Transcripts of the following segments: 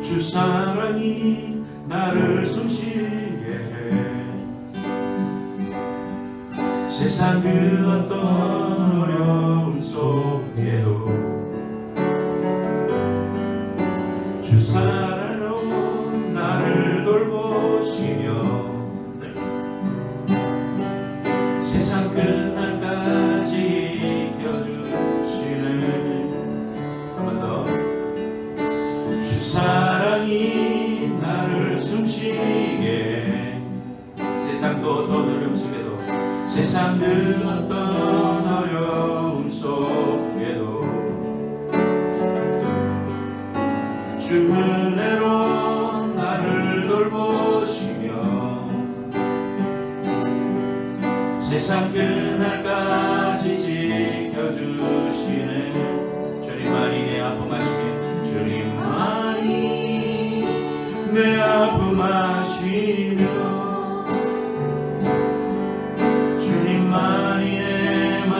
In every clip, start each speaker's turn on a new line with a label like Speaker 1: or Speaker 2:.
Speaker 1: 주 사랑이 나를 숨쉬게 해. 세상 그 어떤 어려움 속에도 주 사랑으로 나를 돌보시며 세상 끝날까지 이겨주시네. 한 번 더. 주 사랑이 나를 숨쉬게. 세상 그 어떤 어려움 속에도 세상 그 어떤 어려움 속에도 주 은혜로 나를 돌보시며 세상 끝날까지 지켜주시네. 주님만이 내 아픔 아시며 주님만이 내 아픔 아시며 주님만이 내 맘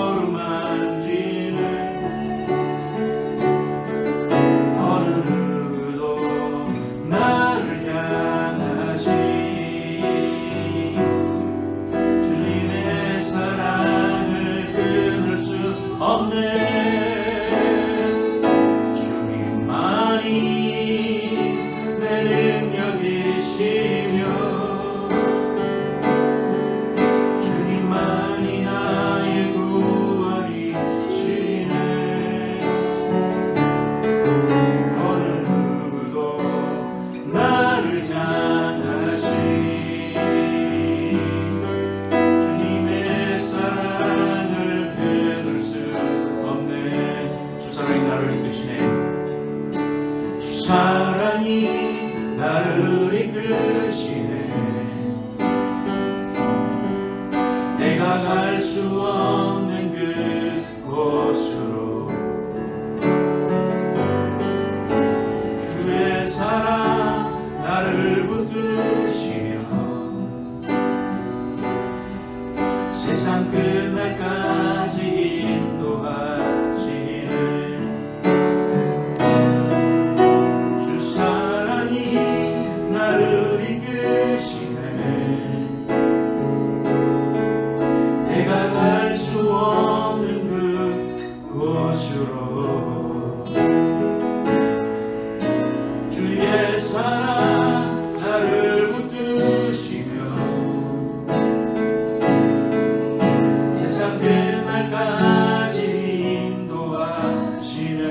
Speaker 1: 어루만지네. 어느 누구도 나를 향하시 주님의 사랑을 끊을 수 없네. 주님만이 내 능력이시며 사랑이 나를 이끄시네. 내가 갈 수 없는 그곳으로 주의 사랑 나를 붙드시며 세상 끝날까지 인도하시네. 나를 이끄시네. 내가 갈 수 없는 그곳으로 주의 사랑 나를 붙드시며 세상 끝날까지 인도하시네.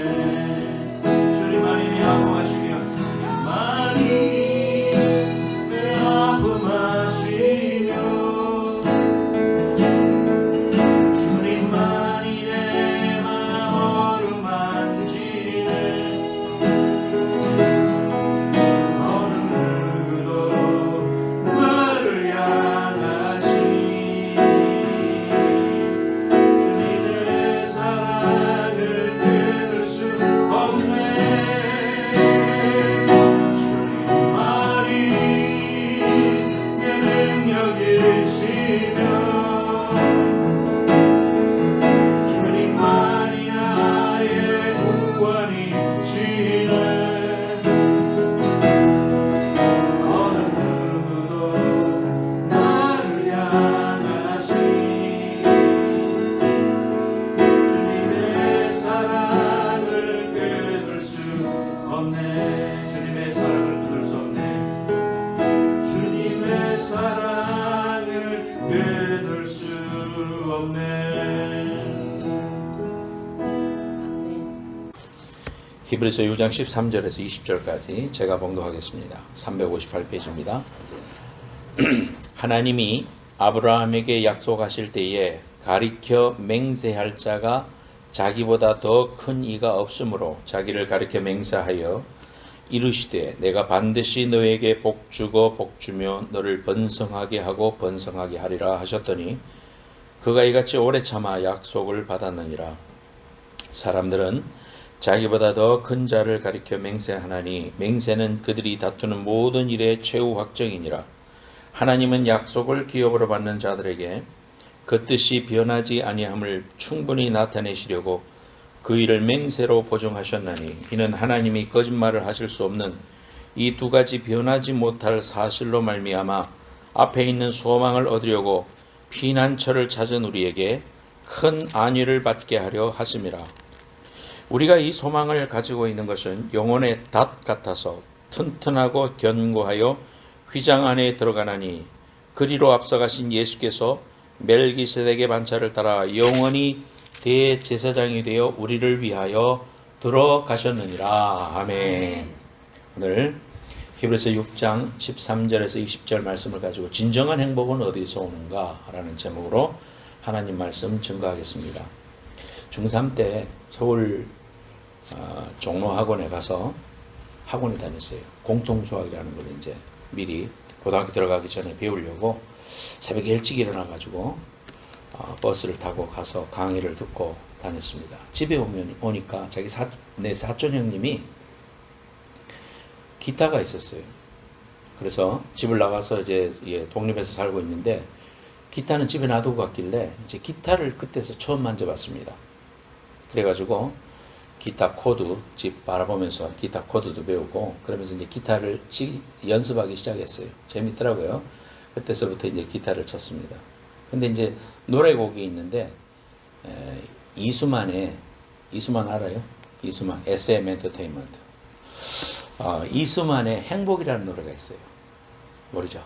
Speaker 1: 주님만이 내 아픔 아시며 주님만이
Speaker 2: 히브리서 6장 13절에서 20절까지 제가 봉독하겠습니다. 358페이지입니다. 하나님이 아브라함에게 약속하실 때에 가리켜 맹세할 자가 자기보다 더 큰 이가 없으므로 자기를 가리켜 맹세하여 이르시되 내가 반드시 너에게 복주고 복주며 너를 번성하게 하고 번성하게 하리라 하셨더니 그가 이같이 오래 참아 약속을 받았느니라. 사람들은 자기보다 더 큰 자를 가리켜 맹세하나니 맹세는 그들이 다투는 모든 일의 최후 확정이니라. 하나님은 약속을 기업으로 받는 자들에게 그 뜻이 변하지 아니함을 충분히 나타내시려고 그 일을 맹세로 보증하셨나니 이는 하나님이 거짓말을 하실 수 없는 이 두 가지 변하지 못할 사실로 말미암아 앞에 있는 소망을 얻으려고 피난처를 찾은 우리에게 큰 안위를 받게 하려 하심이라. 우리가 이 소망을 가지고 있는 것은 영혼의 닷 같아서 튼튼하고 견고하여 휘장 안에 들어가나니 그리로 앞서가신 예수께서 멜기세덱의 반차를 따라 영원히 대제사장이 되어 우리를 위하여 들어가셨느니라. 아멘. 오늘 히브리서 6장 13절에서 20절 말씀을 가지고 진정한 행복은 어디서 오는가 라는 제목으로 하나님 말씀 증거하겠습니다. 중3 때 서울 종로학원에 가서 학원에 다녔어요. 공통수학이라는 걸 이제 미리 고등학교 들어가기 전에 배우려고 새벽에 일찍 일어나가지고 버스를 타고 가서 강의를 듣고 다녔습니다. 집에 오니까 내 사촌 형님이 기타가 있었어요. 그래서 집을 나가서 이제 독립해서 살고 있는데 기타는 집에 놔두고 갔길래 이제 기타를 그때서 처음 만져봤습니다. 그래가지고 기타 코드 집 바라보면서 기타 코드도 배우고 그러면서 이제 기타를 연습하기 시작했어요. 재밌더라고요. 그때서부터 이제 기타를 쳤습니다. 근데 이제 노래곡이 있는데 이수만 알아요? 이수만 SM 엔터테인먼트. 이수만의 행복이라는 노래가 있어요. 모르죠?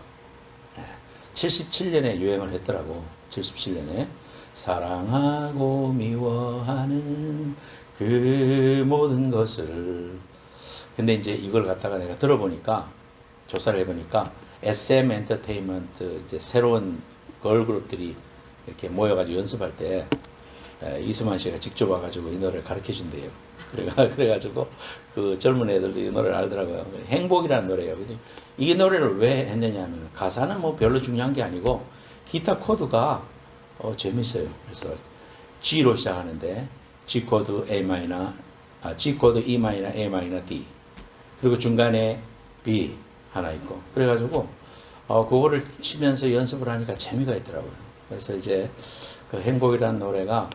Speaker 2: 77년에 유행을 했더라고. 77년에 사랑하고 미워하는 그 모든 것을. 근데 이제 이걸 갖다가 내가 들어보니까 조사를 해보니까 SM 엔터테인먼트 이제 새로운 걸그룹들이 이렇게 모여가지고 연습할 때 이수만 씨가 직접 와가지고 이 노래를 가르쳐 준대요. 그래가지고 그 젊은 애들도 이 노래를 알더라고요. 행복이라는 노래예요. 이 노래를 왜 했느냐면 가사는 뭐 별로 중요한 게 아니고 기타 코드가 재밌어요. 그래서 G로 시작하는데 G 코드 A 마이너, G 코드 E 마이너, A 마이너, D 그리고 중간에 B 하나 있고 그래가지고 그거를 치면서 연습을 하니까 재미가 있더라고요. 그래서 이제 그 행복이라는 노래가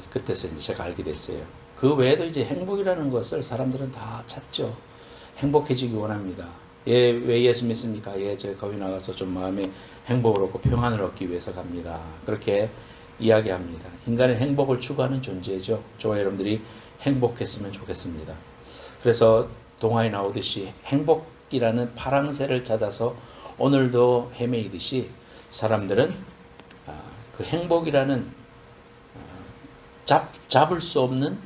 Speaker 2: 그때서 이제 제가 알게 됐어요. 그 외에도 이제 행복이라는 것을 사람들은 다 찾죠. 행복해지기 원합니다. 왜 예수 믿습니까? 제가 거기 나가서 좀 마음에 행복을 얻고 평안을 얻기 위해서 갑니다. 그렇게 이야기합니다. 인간의 행복을 추구하는 존재죠. 저와 여러분들이 행복했으면 좋겠습니다. 그래서 동화에 나오듯이 행복이라는 파랑새를 찾아서 오늘도 헤매이듯이 사람들은 그 행복이라는 잡을 수 없는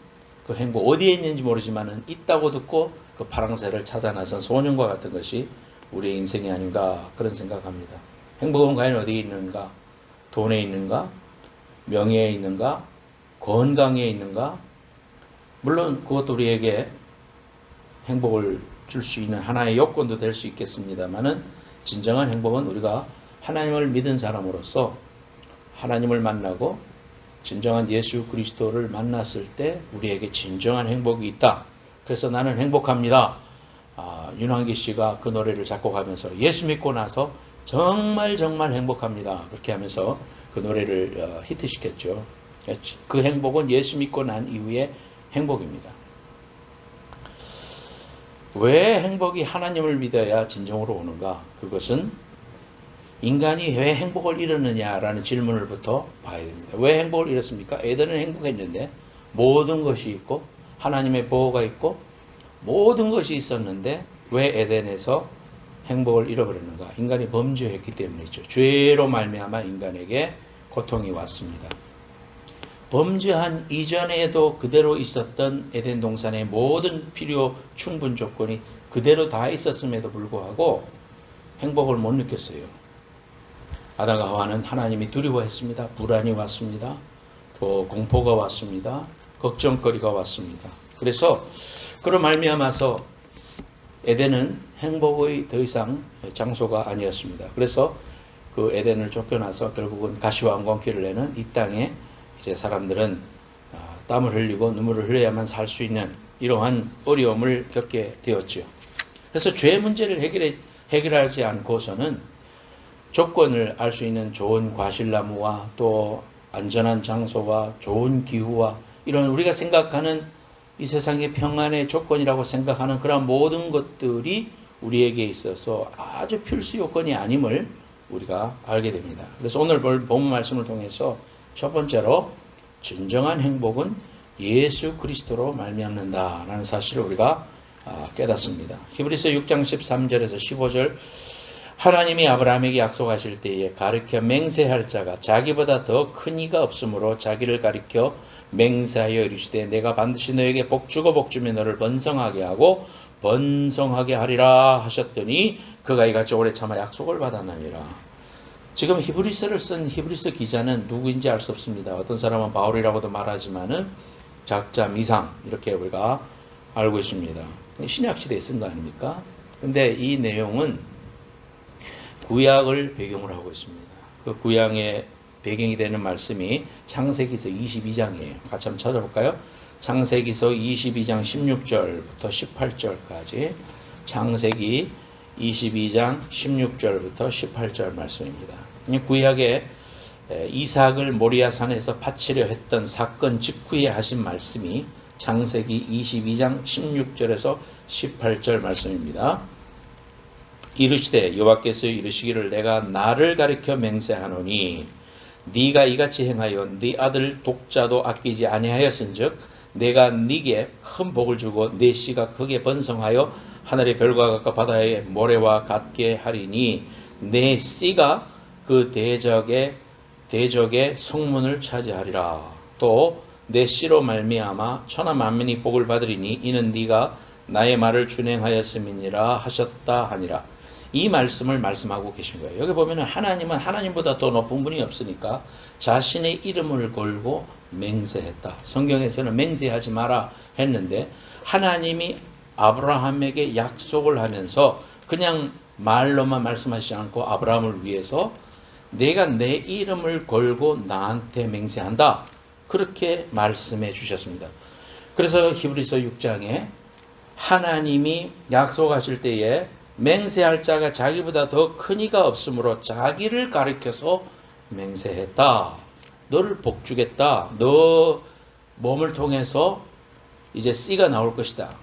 Speaker 2: 그 행복 어디에 있는지 모르지만은 있다고 듣고 그 파랑새를 찾아 나선 소년과 같은 것이 우리의 인생이 아닌가 그런 생각합니다. 행복은 과연 어디에 있는가? 돈에 있는가? 명예에 있는가? 건강에 있는가? 물론 그것도 우리에게 행복을 줄 수 있는 하나의 요건도 될 수 있겠습니다만은 진정한 행복은 우리가 하나님을 믿은 사람으로서 하나님을 만나고 진정한 예수 그리스도를 만났을 때 우리에게 진정한 행복이 있다. 그래서 나는 행복합니다. 윤환기 씨가 그 노래를 작곡하면서 예수 믿고 나서 정말 행복합니다. 그렇게 하면서 그 노래를 히트시켰죠. 그 행복은 예수 믿고 난 이후의 행복입니다. 왜 행복이 하나님을 믿어야 진정으로 오는가? 그것은 인간이 왜 행복을 잃었느냐라는 질문을부터 봐야 됩니다. 왜 행복을 잃었습니까? 에덴은 행복했는데 모든 것이 있고 하나님의 보호가 있고 모든 것이 있었는데 왜 에덴에서 행복을 잃어버렸는가? 인간이 범죄했기 때문이죠. 죄로 말미암아 인간에게 고통이 왔습니다. 범죄한 이전에도 그대로 있었던 에덴 동산의 모든 필요 충분 조건이 그대로 다 있었음에도 불구하고 행복을 못 느꼈어요. 아담과 하와는 하나님이 두려워했습니다. 불안이 왔습니다. 또 공포가 왔습니다. 걱정거리가 왔습니다. 그래서 그로 말미암아서 에덴은 행복의 더 이상 장소가 아니었습니다. 그래서 그 에덴을 쫓겨나서 결국은 가시와 안광길을 내는 이 땅에 이제 사람들은 땀을 흘리고 눈물을 흘려야만 살 수 있는 이러한 어려움을 겪게 되었죠. 그래서 죄 문제를 해결하지 않고서는 조건을 알 수 있는 좋은 과실나무와 또 안전한 장소와 좋은 기후와 이런 우리가 생각하는 이 세상의 평안의 조건이라고 생각하는 그런 모든 것들이 우리에게 있어서 아주 필수 요건이 아님을 우리가 알게 됩니다. 그래서 오늘 본문 말씀을 통해서 첫 번째로 진정한 행복은 예수 그리스도로 말미암는다라는 사실을 우리가 깨닫습니다. 히브리서 6장 13절에서 15절 하나님이 아브라함에게 약속하실 때에 가르쳐 맹세할 자가 자기보다 더 큰 이가 없으므로 자기를 가리켜 맹세하여 이르시되 내가 반드시 너에게 복주고 복주며 너를 번성하게 하고 번성하게 하리라 하셨더니 그가 이같이 오래 참아 약속을 받았느니라. 지금 히브리서를 쓴 히브리서 기자는 누구인지 알 수 없습니다. 어떤 사람은 바울이라고도 말하지만은 작자 미상 이렇게 우리가 알고 있습니다. 신약 시대에 쓴 거 아닙니까? 근데 이 내용은 구약을 배경으로 하고 있습니다. 그 구약의 배경이 되는 말씀이 창세기서 22장이에요. 같이 한번 찾아볼까요? 창세기서 22장 16절부터 18절까지 창세기 22장 16절부터 18절 말씀입니다. 구약에 이삭을 모리아산에서 바치려 했던 사건 직후에 하신 말씀이 창세기 22장 16절에서 18절 말씀입니다. 이르시되 여호와께서 이르시기를 내가 나를 가리켜 맹세하노니 네가 이같이 행하여 네 아들 독자도 아끼지 아니하였은즉 내가 네게 큰 복을 주고 네 씨가 크게 번성하여 하늘의 별과 같고 바다의 모래와 같게 하리니 내 씨가 그 대적의 성문을 차지하리라. 또 내 씨로 말미암아 천하 만민이 복을 받으리니 이는 네가 나의 말을 준행하였음이니라 하셨다 하니라. 이 말씀을 말씀하고 계신 거예요. 여기 보면은 하나님은 하나님보다 더 높은 분이 없으니까 자신의 이름을 걸고 맹세했다. 성경에서는 맹세하지 마라 했는데 하나님이 아브라함에게 약속을 하면서 그냥 말로만 말씀하시지 않고 아브라함을 위해서 내가 내 이름을 걸고 나한테 맹세한다. 그렇게 말씀해 주셨습니다. 그래서 히브리서 6장에 하나님이 약속하실 때에 맹세할 자가 자기보다 더 큰 이가 없으므로 자기를 가리켜서 맹세했다. 너를 복주겠다. 너 몸을 통해서 이제 씨가 나올 것이다.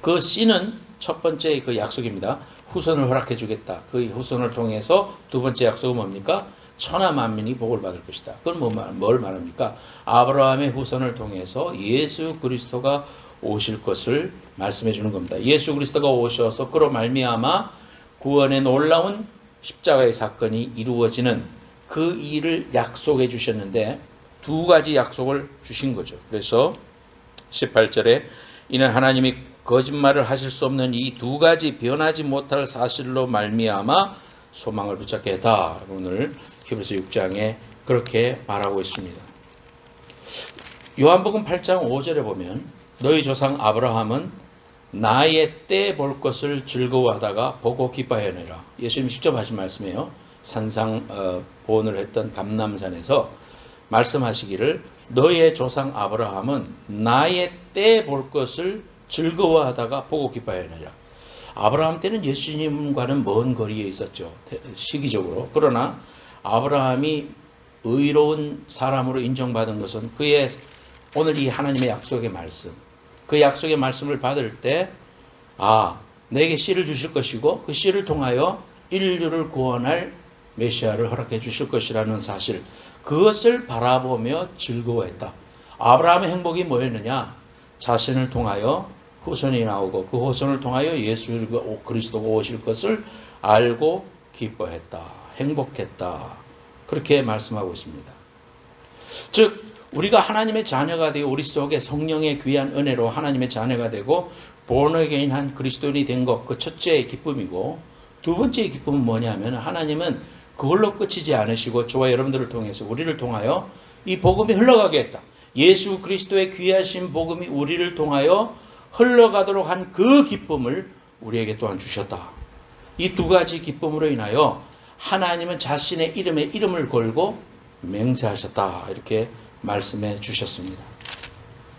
Speaker 2: 그 씨는 첫 번째 그 약속입니다. 후손을 허락해 주겠다. 그 후손을 통해서 두 번째 약속은 뭡니까? 천하 만민이 복을 받을 것이다. 그건 뭘 말합니까? 아브라함의 후손을 통해서 예수 그리스도가 오실 것을 말씀해 주는 겁니다. 예수 그리스도가 오셔서 그로 말미암아 구원의 놀라운 십자가의 사건이 이루어지는 그 일을 약속해 주셨는데 두 가지 약속을 주신 거죠. 그래서 18절에 이는 하나님이 거짓말을 하실 수 없는 이 두 가지 변하지 못할 사실로 말미암아 소망을 붙잡게 했다. 오늘 히브리서 6장에 그렇게 말하고 있습니다. 요한복음 8장 5절에 보면 너희 조상 아브라함은 나의 때 볼 것을 즐거워하다가 보고 기뻐하느니라. 예수님 직접 하신 말씀이에요. 산상 보온을 했던 감람산에서 말씀하시기를 너희의 조상 아브라함은 나의 때 볼 것을 즐거워하다가 보고 기뻐하느니라. 아브라함 때는 예수님과는 먼 거리에 있었죠. 시기적으로. 그러나 아브라함이 의로운 사람으로 인정받은 것은 그의 오늘 이 하나님의 약속의 말씀, 그 약속의 말씀을 받을 때 내게 씨를 주실 것이고 그 씨를 통하여 인류를 구원할 메시아를 허락해 주실 것이라는 사실, 그것을 바라보며 즐거워했다. 아브라함의 행복이 뭐였느냐? 자신을 통하여 후손이 나오고 그 후손을 통하여 예수 그리스도가 오실 것을 알고 기뻐했다. 행복했다. 그렇게 말씀하고 있습니다. 즉 우리가 하나님의 자녀가 되고 우리 속에 성령의 귀한 은혜로 하나님의 자녀가 되고 본어게인한 그리스도인이 된 것, 그 첫째의 기쁨이고, 두 번째의 기쁨은 뭐냐면 하나님은 그걸로 끝이지 않으시고 저와 여러분들을 통해서 우리를 통하여 이 복음이 흘러가게 했다. 예수 그리스도의 귀하신 복음이 우리를 통하여 흘러가도록 한 그 기쁨을 우리에게 또한 주셨다. 이 두 가지 기쁨으로 인하여 하나님은 자신의 이름에 이름을 걸고 맹세하셨다. 이렇게 말씀해 주셨습니다.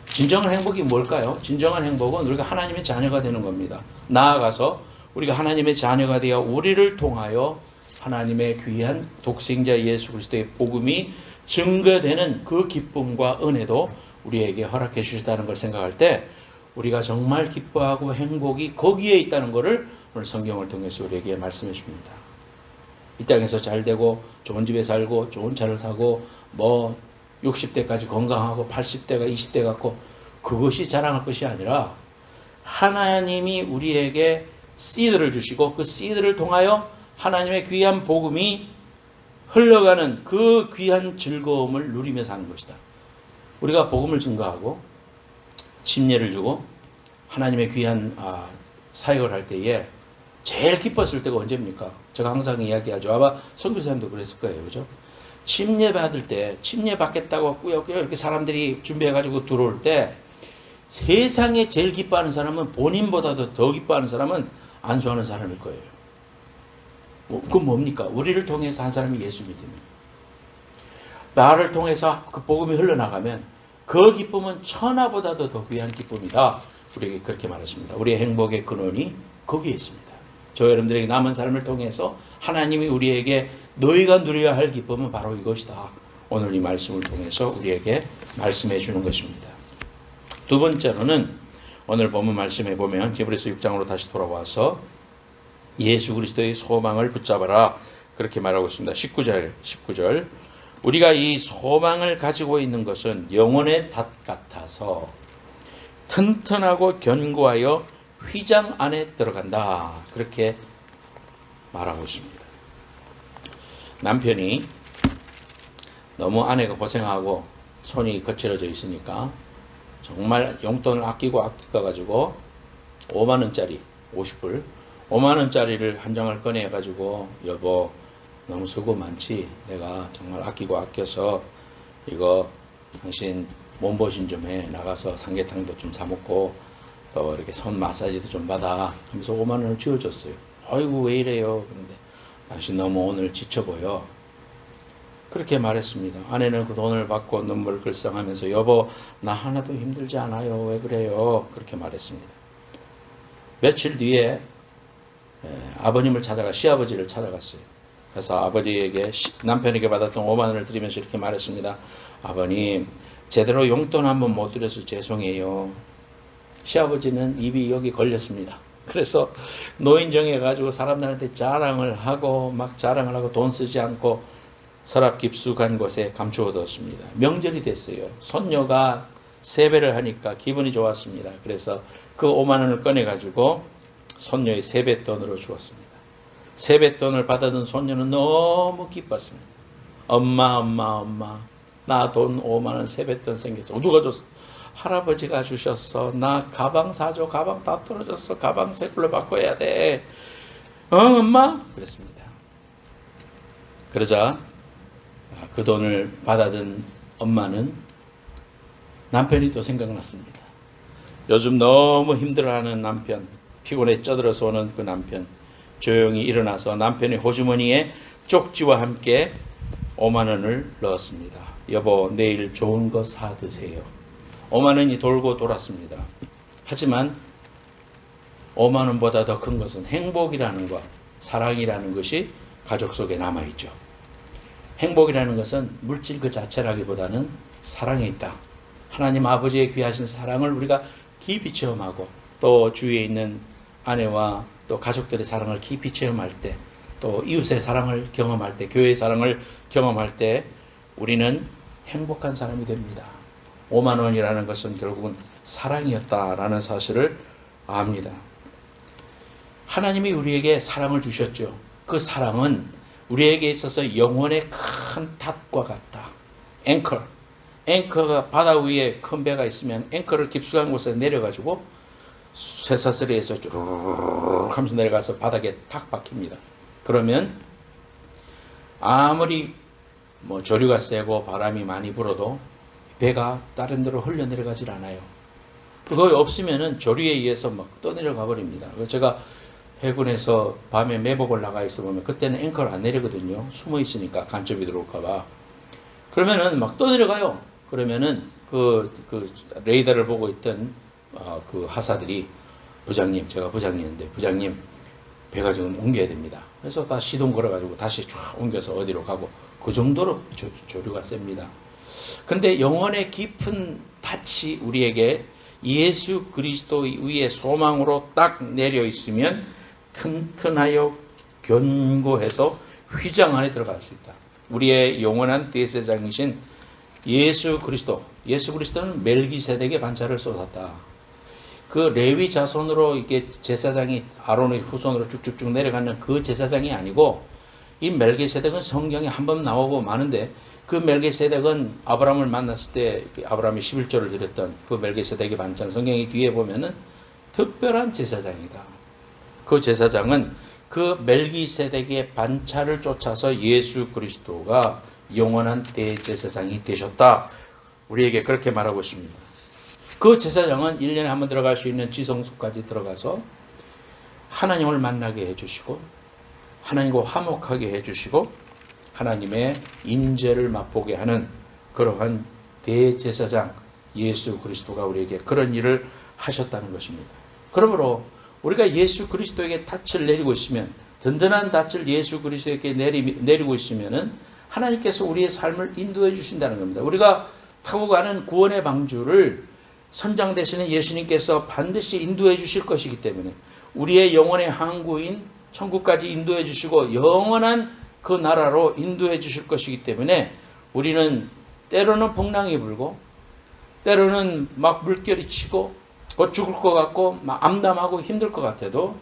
Speaker 2: 진정한 행복이 뭘까요? 진정한 행복은 우리가 하나님의 자녀가 되는 겁니다. 나아가서 우리가 하나님의 자녀가 되어 우리를 통하여 하나님의 귀한 독생자 예수 그리스도의 복음이 증거되는 그 기쁨과 은혜도 우리에게 허락해 주셨다는 걸 생각할 때 우리가 정말 기뻐하고 행복이 거기에 있다는 것을 오늘 성경을 통해서 우리에게 말씀해 줍니다. 이 땅에서 잘 되고 좋은 집에 살고 좋은 차를 사고 뭐 60대까지 건강하고 80대가 20대 같고 그것이 자랑할 것이 아니라 하나님이 우리에게 씨드를 주시고 그 씨드를 통하여 하나님의 귀한 복음이 흘러가는 그 귀한 즐거움을 누리며 사는 것이다. 우리가 복음을 증거하고 침례를 주고 하나님의 귀한 사역을 할 때에 제일 기뻤을 때가 언제입니까? 제가 항상 이야기하죠. 아마 선교사님도 그랬을 거예요. 그죠? 침례 받을 때 침례 받겠다고 꾸역꾸역 이렇게 사람들이 준비해가지고 들어올 때 세상에 제일 기뻐하는 사람은 본인보다도 더 기뻐하는 사람은 안수하는 사람일 거예요. 그건 뭡니까? 우리를 통해서 한 사람이 예수 믿습니다. 나를 통해서 그 복음이 흘러나가면 그 기쁨은 천하보다도 더 귀한 기쁨이다. 우리에게 그렇게 말하십니다. 우리의 행복의 근원이 거기에 있습니다. 저 여러분들에게 남은 삶을 통해서 하나님이 우리에게 너희가 누려야 할 기쁨은 바로 이것이다. 오늘 이 말씀을 통해서 우리에게 말씀해 주는 것입니다. 두 번째로는 오늘 본문 말씀에 보면 히브리서 6장으로 다시 돌아와서 예수 그리스도의 소망을 붙잡아라 그렇게 말하고 있습니다. 19절 우리가 이 소망을 가지고 있는 것은 영혼의 닷 같아서 튼튼하고 견고하여 휘장 안에 들어간다 그렇게 말하고 있습니다. 남편이 너무 아내가 고생하고 손이 거칠어져 있으니까 정말 용돈을 아껴가지고 5만원짜리 50불 5만원짜리를 한 장을 꺼내가지고 여보 너무 수고 많지? 내가 정말 아껴서 이거 당신 몸보신 좀 해. 나가서 삼계탕도 좀 사먹고 또 이렇게 손 마사지도 좀 받아 하면서 5만원을 쥐어줬어요. 아이고 왜 이래요? 그런데 당신 너무 오늘 지쳐 보여. 그렇게 말했습니다. 아내는 그 돈을 받고 눈물 글썽하면서 여보 나 하나도 힘들지 않아요. 왜 그래요? 그렇게 말했습니다. 며칠 뒤에 아버님을 찾아가 시아버지를 찾아갔어요. 그래서 아버지에게 남편에게 받았던 5만 원을 드리면서 이렇게 말했습니다. 아버님 제대로 용돈 한번 못 드려서 죄송해요. 시아버지는 입이 여기 걸렸습니다. 그래서 노인정해 가지고 사람들한테 자랑을 하고 돈 쓰지 않고 서랍 깊숙한 곳에 감추어 뒀습니다. 명절이 됐어요. 손녀가 세배를 하니까 기분이 좋았습니다. 그래서 그 5만 원을 꺼내 가지고 손녀의 세뱃돈으로 주었습니다. 세뱃돈을 받아든 손녀는 너무 기뻤습니다. 엄마 나 돈 5만 원 세뱃돈 생겼어. 누가 줬어? 할아버지가 주셨어. 나 가방 사줘. 가방 다 떨어졌어. 가방 새 걸로 바꿔야 돼. 엄마? 그랬습니다. 그러자 그 돈을 받아든 엄마는 남편이 또 생각났습니다. 요즘 너무 힘들어하는 남편, 피곤에 쪄들어서 오는 그 남편, 조용히 일어나서 남편의 호주머니에 쪽지와 함께 5만 원을 넣었습니다. 여보 내일 좋은 거 사 드세요. 5만 원이 돌고 돌았습니다. 하지만 5만 원보다 더 큰 것은 행복이라는 것, 사랑이라는 것이 가족 속에 남아있죠. 행복이라는 것은 물질 그 자체라기보다는 사랑에 있다. 하나님 아버지의 귀하신 사랑을 우리가 깊이 체험하고 또 주위에 있는 아내와 또 가족들의 사랑을 깊이 체험할 때, 또 이웃의 사랑을 경험할 때, 교회의 사랑을 경험할 때 우리는 행복한 사람이 됩니다. 5만 원이라는 것은 결국은 사랑이었다라는 사실을 압니다. 하나님이 우리에게 사랑을 주셨죠. 그 사랑은 우리에게 있어서 영혼의 큰 닷과 같다. 앵커가 바다 위에 큰 배가 있으면 앵커를 깊숙한 곳에 내려가지고 쇠사슬이에서 쭈르르르 하면서 내려가서 바닥에 탁 박힙니다. 그러면 아무리 조류가 세고 바람이 많이 불어도 배가 다른 데로 흘러내려가질 않아요. 그거 없으면은 조류에 의해서 막 떠내려가 버립니다. 제가 해군에서 밤에 매복을 나가 있어 보면 그때는 앵커를 안 내리거든요. 숨어 있으니까 간첩이 들어올까봐. 그러면은 막 떠내려가요. 그러면은 그 레이더를 보고 있던 그 하사들이 제가 부장님인데 부장님 배가 지금 옮겨야 됩니다. 그래서 다 시동 걸어가지고 다시 쫙 옮겨서 어디로 가고 그 정도로 조류가 셉니다. 근데 영혼의 깊은 닻이 우리에게 예수 그리스도 위에 소망으로 딱 내려 있으면 튼튼하여 견고해서 휘장 안에 들어갈 수 있다. 우리의 영원한 대제사장이신 예수 그리스도는 멜기세덱의 반차를 쏟았다. 그 레위 자손으로 이게 제사장이 아론의 후손으로 쭉쭉쭉 내려가는 그 제사장이 아니고, 이 멜기세덱은 성경에 한 번 나오고 마는데, 그 멜기세덱은 아브라함을 만났을 때 아브라함이 11조를 드렸던 그 멜기세덱의 반찬, 성경의 뒤에 보면은 특별한 제사장이다. 그 제사장은 그 멜기세덱의 반차를 쫓아서 예수 그리스도가 영원한 대제사장이 되셨다. 우리에게 그렇게 말하고 있습니다. 그 제사장은 1년에 한 번 들어갈 수 있는 지성소까지 들어가서 하나님을 만나게 해주시고, 하나님과 화목하게 해주시고, 하나님의 임재를 맛보게 하는 그러한 대제사장 예수 그리스도가 우리에게 그런 일을 하셨다는 것입니다. 그러므로 우리가 예수 그리스도에게 닻을 내리고 있으면, 든든한 닻을 예수 그리스도에게 내리고 있으면은 하나님께서 우리의 삶을 인도해 주신다는 겁니다. 우리가 타고 가는 구원의 방주를 선장 되시는 예수님께서 반드시 인도해 주실 것이기 때문에, 우리의 영혼의 항구인 천국까지 인도해 주시고 영원한 그 나라로 인도해 주실 것이기 때문에, 우리는 때로는 풍랑이 불고, 때로는 막 물결이 치고 곧 죽을 것 같고 막 암담하고 힘들 것 같아도,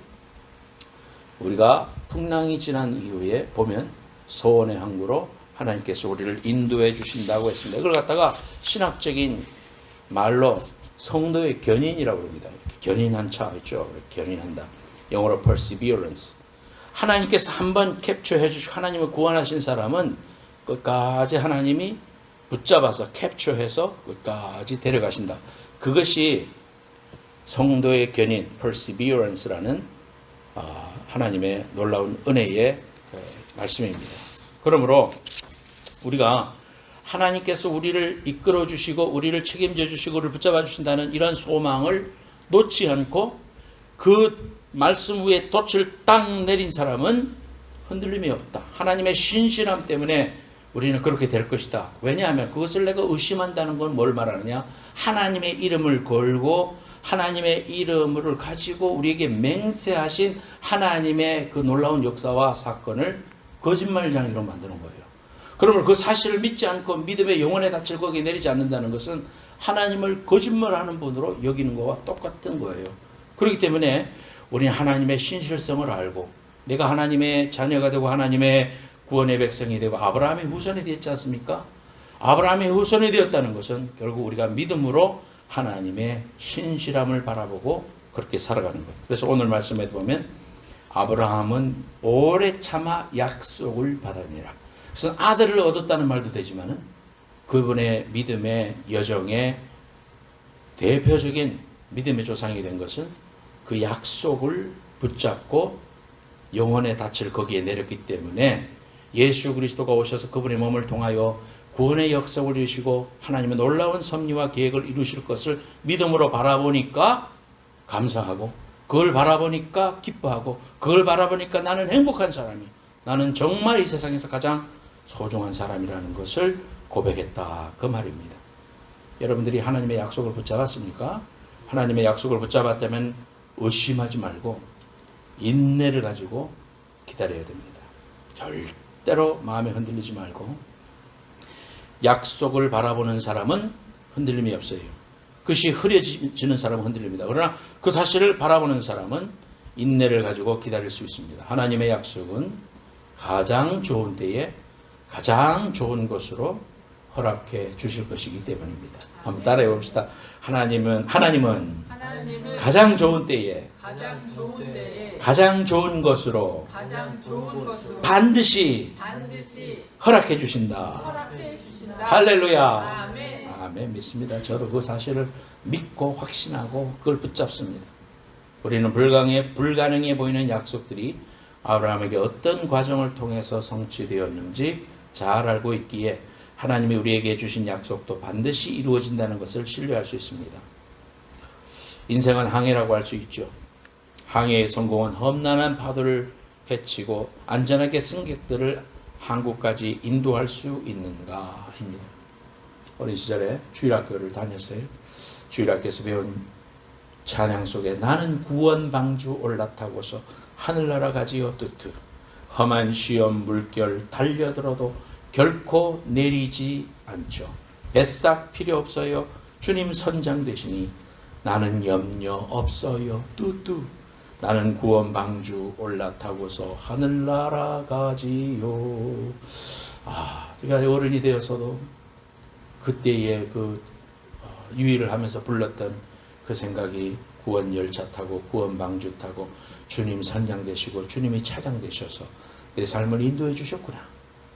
Speaker 2: 우리가 풍랑이 지난 이후에 보면 소원의 항구로 하나님께서 우리를 인도해 주신다고 했습니다. 이걸 갖다가 신학적인 말로 성도의 견인이라고 합니다. 견인한 차 있죠. 견인한다. 영어로 perseverance. 하나님께서 한번 캡처해 주시고 하나님을 구원하신 사람은 끝까지 하나님이 붙잡아서 캡처해서 끝까지 데려가신다. 그것이 성도의 견인, perseverance라는 하나님의 놀라운 은혜의 말씀입니다. 그러므로 우리가 하나님께서 우리를 이끌어 주시고 우리를 책임져 주시고 우리를 붙잡아 주신다는 이런 소망을 놓지 않고 그 말씀 위에 돛을 딱 내린 사람은 흔들림이 없다. 하나님의 신실함 때문에 우리는 그렇게 될 것이다. 왜냐하면 그것을 내가 의심한다는 건 뭘 말하느냐? 하나님의 이름을 걸고 하나님의 이름을 가지고 우리에게 맹세하신 하나님의 그 놀라운 역사와 사건을 거짓말쟁이로 만드는 거예요. 그러면 그 사실을 믿지 않고 믿음의 영혼의 닻을 거기에 내리지 않는다는 것은 하나님을 거짓말하는 분으로 여기는 것과 똑같은 거예요. 그렇기 때문에 우리는 하나님의 신실성을 알고, 내가 하나님의 자녀가 되고 하나님의 구원의 백성이 되고 아브라함의 후손이 되었지 않습니까? 아브라함의 후손이 되었다는 것은 결국 우리가 믿음으로 하나님의 신실함을 바라보고 그렇게 살아가는 것. 그래서 오늘 말씀에 보면 아브라함은 오래 참아 약속을 받았느니라. 그래서 아들을 얻었다는 말도 되지만은 그분의 믿음의 여정의 대표적인 믿음의 조상이 된 것은 그 약속을 붙잡고 영혼의 닻을 거기에 내렸기 때문에, 예수 그리스도가 오셔서 그분의 몸을 통하여 구원의 역사를 이루시고 하나님의 놀라운 섭리와 계획을 이루실 것을 믿음으로 바라보니까 감사하고, 그걸 바라보니까 기뻐하고, 그걸 바라보니까 나는 행복한 사람이, 나는 정말 이 세상에서 가장 소중한 사람이라는 것을 고백했다. 그 말입니다. 여러분들이 하나님의 약속을 붙잡았습니까? 하나님의 약속을 붙잡았다면 의심하지 말고 인내를 가지고 기다려야 됩니다. 절대로 마음에 흔들리지 말고, 약속을 바라보는 사람은 흔들림이 없어요. 그것이 흐려지는 사람은 흔들립니다. 그러나 그 사실을 바라보는 사람은 인내를 가지고 기다릴 수 있습니다. 하나님의 약속은 가장 좋은 때에 가장 좋은 것으로 허락해 주실 것이기 때문입니다. 한번 따라해 봅시다. 하나님은 가장 좋은 때에 가장 좋은 것으로 반드시 허락해 주신다. 할렐루야. 아멘. 믿습니다. 저도 그 사실을 믿고 확신하고 그걸 붙잡습니다. 우리는 불가능해 보이는 약속들이 아브라함에게 어떤 과정을 통해서 성취되었는지 잘 알고 있기에 하나님이 우리에게 주신 약속도 반드시 이루어진다는 것을 신뢰할 수 있습니다. 인생은 항해라고 할 수 있죠. 항해의 성공은 험난한 파도를 헤치고 안전하게 승객들을 항구까지 인도할 수 있는가입니다. 어린 시절에 주일학교를 다녔어요. 주일학교에서 배운 찬양 속에 나는 구원 방주 올라타고서 하늘나라 가지요 뚜뚜 험한 시험 물결 달려들어도 결코 내리지 않죠. 뱃삭 필요 없어요. 주님 선장 되시니 나는 염려 없어요. 뚜뚜 나는 구원 방주 올라타고서 하늘나라 가지요. 제가 어른이 되어서도 그때의 그 유의를 하면서 불렀던 그 생각이 구원 열차 타고 구원 방주 타고 주님 선장 되시고 주님이 차장 되셔서 내 삶을 인도해 주셨구나.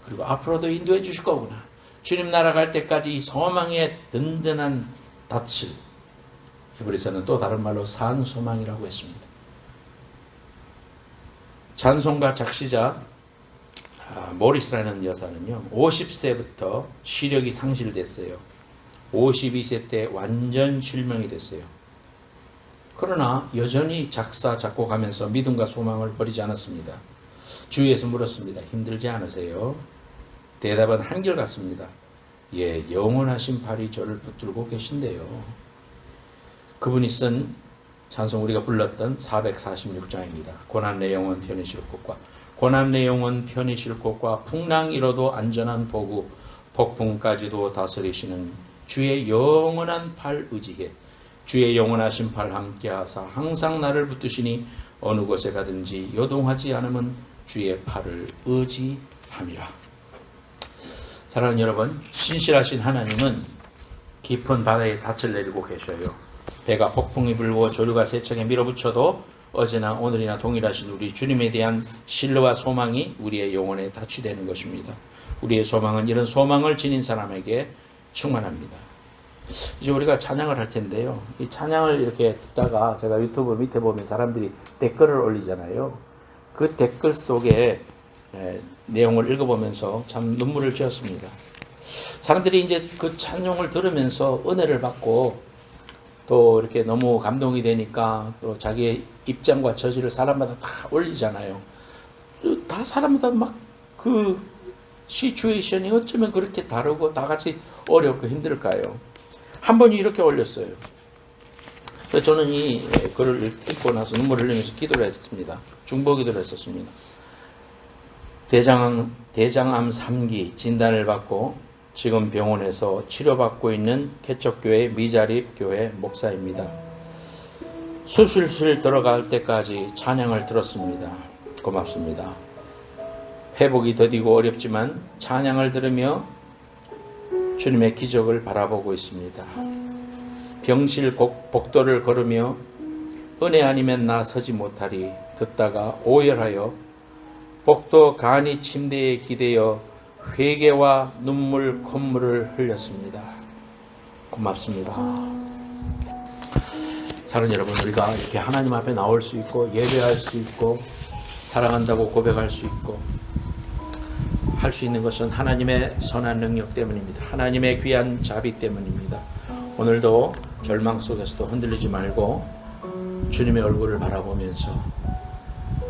Speaker 2: 그리고 앞으로도 인도해 주실 거구나. 주님 나라 갈 때까지 이 소망의 든든한 닻을, 히브리서는 또 다른 말로 산 소망이라고 했습니다. 찬송가 작시자 모리스라는 여사는요 50세부터 시력이 상실됐어요. 52세 때 완전 실명이 됐어요. 그러나 여전히 작사 작곡하면서 믿음과 소망을 버리지 않았습니다. 주위에서 물었습니다. 힘들지 않으세요? 대답은 한결같습니다. 예, 영원하신 팔이 저를 붙들고 계신데요. 그분이 쓴 찬송 우리가 불렀던 446장입니다. 고난 내 영혼 편히 쉴 곳과 고난 내 영혼 편히 쉴 곳과 풍랑 이뤄도 안전한 보구 폭풍까지도 다스리시는 주의 영원한 팔 의지해 주의 영원하신 팔 함께하사 항상 나를 붙드시니 어느 곳에 가든지 요동하지 않으면 주의 팔을 의지함이라. 사랑하는 여러분, 신실하신 하나님은 깊은 바다에 닻을 내리고 계셔요. 배가 폭풍이 불고 조류가 세척에 밀어붙여도 어제나 오늘이나 동일하신 우리 주님에 대한 신뢰와 소망이 우리의 영혼에 닻이 되는 것입니다. 우리의 소망은 이런 소망을 지닌 사람에게 충만합니다. 이제 우리가 찬양을 할 텐데요. 이 찬양을 이렇게 듣다가 제가 유튜브 밑에 보면 사람들이 댓글을 올리잖아요. 그 댓글 속에 내용을 읽어보면서 참 눈물을 지었습니다. 사람들이 이제 그 찬송을 들으면서 은혜를 받고 또 이렇게 너무 감동이 되니까 또 자기의 입장과 처지를 사람마다 다 올리잖아요. 다 사람마다 막 그 시츄에이션이 어쩌면 그렇게 다르고 다 같이 어렵고 힘들까요? 한 번이 이렇게 올렸어요. 그래서 저는 이 글을 읽고 나서 눈물을 흘리면서 기도를 했습니다. 중보 기도를 했었습니다. 대장암 3기 진단을 받고 지금 병원에서 치료받고 있는 개척교회 미자립교회 목사입니다. 수술실 들어갈 때까지 찬양을 들었습니다. 고맙습니다. 회복이 더디고 어렵지만 찬양을 들으며 주님의 기적을 바라보고 있습니다. 병실 복도를 걸으며 은혜 아니면 나 서지 못하리 듣다가 오열하여 복도 간이 침대에 기대어 회개와 눈물 콧물을 흘렸습니다. 고맙습니다. 사랑하는 여러분, 우리가 이렇게 하나님 앞에 나올 수 있고 예배할 수 있고 사랑한다고 고백할 수 있고 할 수 있는 것은 하나님의 선한 능력 때문입니다. 하나님의 귀한 자비 때문입니다. 오늘도 절망 속에서도 흔들리지 말고 주님의 얼굴을 바라보면서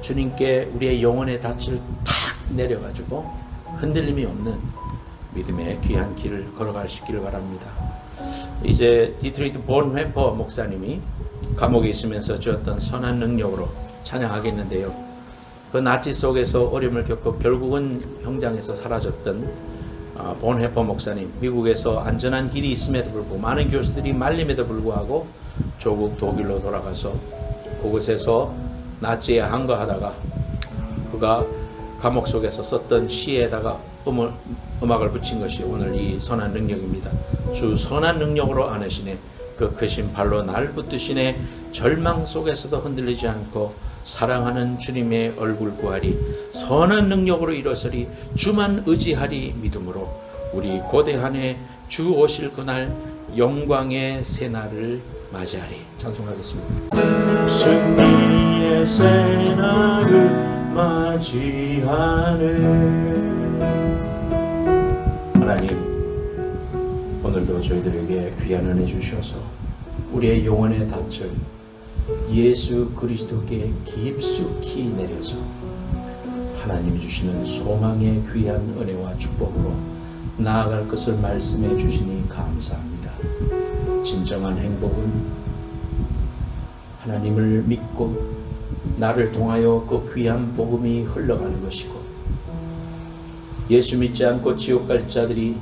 Speaker 2: 주님께 우리의 영혼의 닻을 탁 내려가지고 흔들림이 없는 믿음의 귀한 길을 걸어갈 수 있기를 바랍니다. 이제 디트로이트 본회퍼 목사님이 감옥에 있으면서 주었던 선한 능력으로 찬양하겠는데요. 그 나치 속에서 어려움을 겪고 결국은 형장에서 사라졌던 본회퍼 목사님, 미국에서 안전한 길이 있음에도 불구하고 많은 교수들이 말림에도 불구하고 조국 독일로 돌아가서 그곳에서 나치에 항거하다가 그가 감옥 속에서 썼던 시에다가 음악을 붙인 것이 오늘 이 선한 능력입니다. 주 선한 능력으로 안으시네 그 크신 발로 날 붙드시네 절망 속에서도 흔들리지 않고 사랑하는 주님의 얼굴 구하리 선한 능력으로 일어서리 주만 의지하리 믿음으로 우리 고대한 해 주 오실 그날 영광의 새날을 맞이하리. 찬송하겠습니다.
Speaker 1: 승리의 새날을 맞이하네.
Speaker 2: 하나님, 오늘도 저희들에게 귀한 은혜 주셔서 우리의 영혼의 닻을 예수 그리스도께 깊숙이 내려서 하나님이 주시는 소망의 귀한 은혜와 축복으로 나아갈 것을 말씀해 주시니 감사합니다. 진정한 행복은 하나님을 믿고 나를 통하여 그 귀한 복음이 흘러가는 것이고, 예수 믿지 않고 지옥 갈 자들이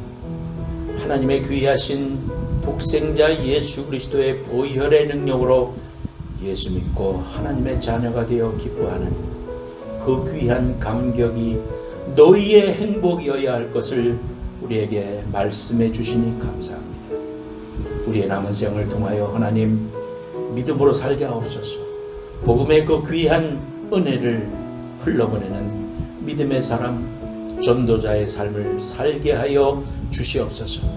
Speaker 2: 하나님의 귀하신 독생자 예수 그리스도의 보혈의 능력으로 예수 믿고 하나님의 자녀가 되어 기뻐하는 그 귀한 감격이 너희의 행복이어야 할 것을 우리에게 말씀해 주시니 감사합니다. 우리의 남은 생을 통하여 하나님 믿음으로 살게 하옵소서. 복음의 그 귀한 은혜를 흘러보내는 믿음의 사람, 전도자의 삶을 살게 하여 주시옵소서.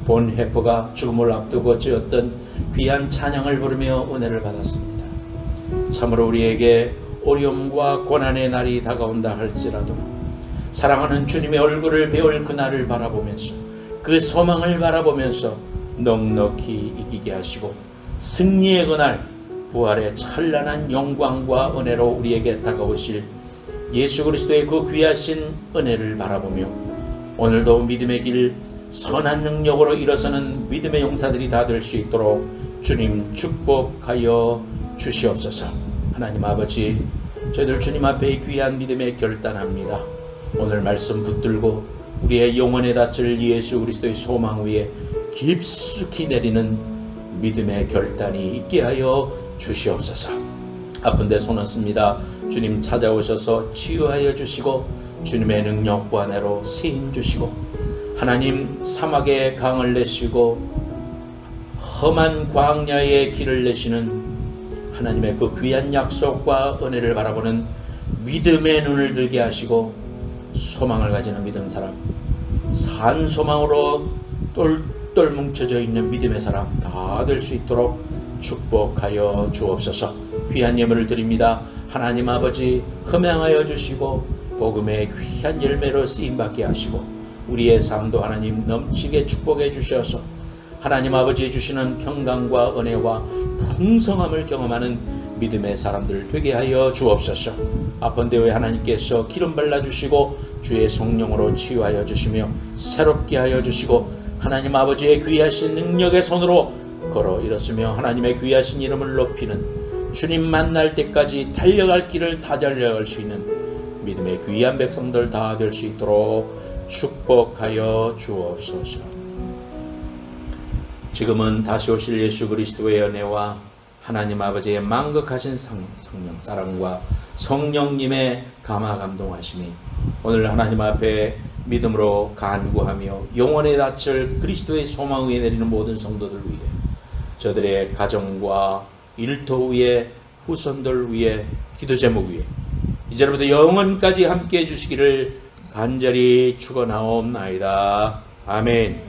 Speaker 2: 본 해퍼가 죽음을 앞두고 지었던 귀한 찬양을 부르며 은혜를 받았습니다. 참으로 우리에게 어려움과 고난의 날이 다가온다 할지라도 사랑하는 주님의 얼굴을 배울 그날을 바라보면서, 그 소망을 바라보면서 넉넉히 이기게 하시고 승리의 그날, 부활의 찬란한 영광과 은혜로 우리에게 다가오실 예수 그리스도의 그 귀하신 은혜를 바라보며 오늘도 믿음의 길, 선한 능력으로 일어서는 믿음의 용사들이 다 될 수 있도록 주님 축복하여 주시옵소서. 하나님 아버지, 저희들 주님 앞에 귀한 믿음에 결단합니다. 오늘 말씀 붙들고 우리의 영혼에 닿을 예수 그리스도의 소망 위에 깊숙이 내리는 믿음의 결단이 있게 하여 주시옵소서. 아픈데 손 얹습니다. 주님 찾아오셔서 치유하여 주시고 주님의 능력과 은혜로 세임 주시고, 하나님 사막에 강을 내시고 험한 광야의 길을 내시는 하나님의 그 귀한 약속과 은혜를 바라보는 믿음의 눈을 들게 하시고, 소망을 가지는 믿음 사람, 산 소망으로 똘똘 뭉쳐져 있는 믿음의 사람 다 될 수 있도록 축복하여 주옵소서. 귀한 예물을 드립니다. 하나님 아버지, 흠양하여 주시고 복음의 귀한 열매로 쓰임받게 하시고 우리의 삶도 하나님 넘치게 축복해 주셔서 하나님 아버지 주시는 평강과 은혜와 풍성함을 경험하는 믿음의 사람들 되게 하여 주옵소서. 아픈 데에 하나님께서 기름 발라주시고 주의 성령으로 치유하여 주시며 새롭게 하여 주시고 하나님 아버지의 귀하신 능력의 손으로 걸어 일었으며 하나님의 귀하신 이름을 높이는, 주님 만날 때까지 달려갈 길을 다 달려갈 수 있는 믿음의 귀한 백성들 다 될 수 있도록 축복하여 주옵소서. 지금은 다시 오실 예수 그리스도의 은혜와 하나님 아버지의 만극하신 성령 사랑과 성령님의 감화 감동하심이 오늘 하나님 앞에 믿음으로 간구하며 영원에 닿을 그리스도의 소망 위에 내리는 모든 성도들 위해, 저들의 가정과 일터 위에, 후손들 위에, 기도 제목 위에 이제부터 영원까지 함께해 주시기를 간절히 축원하옵나이다. 아멘.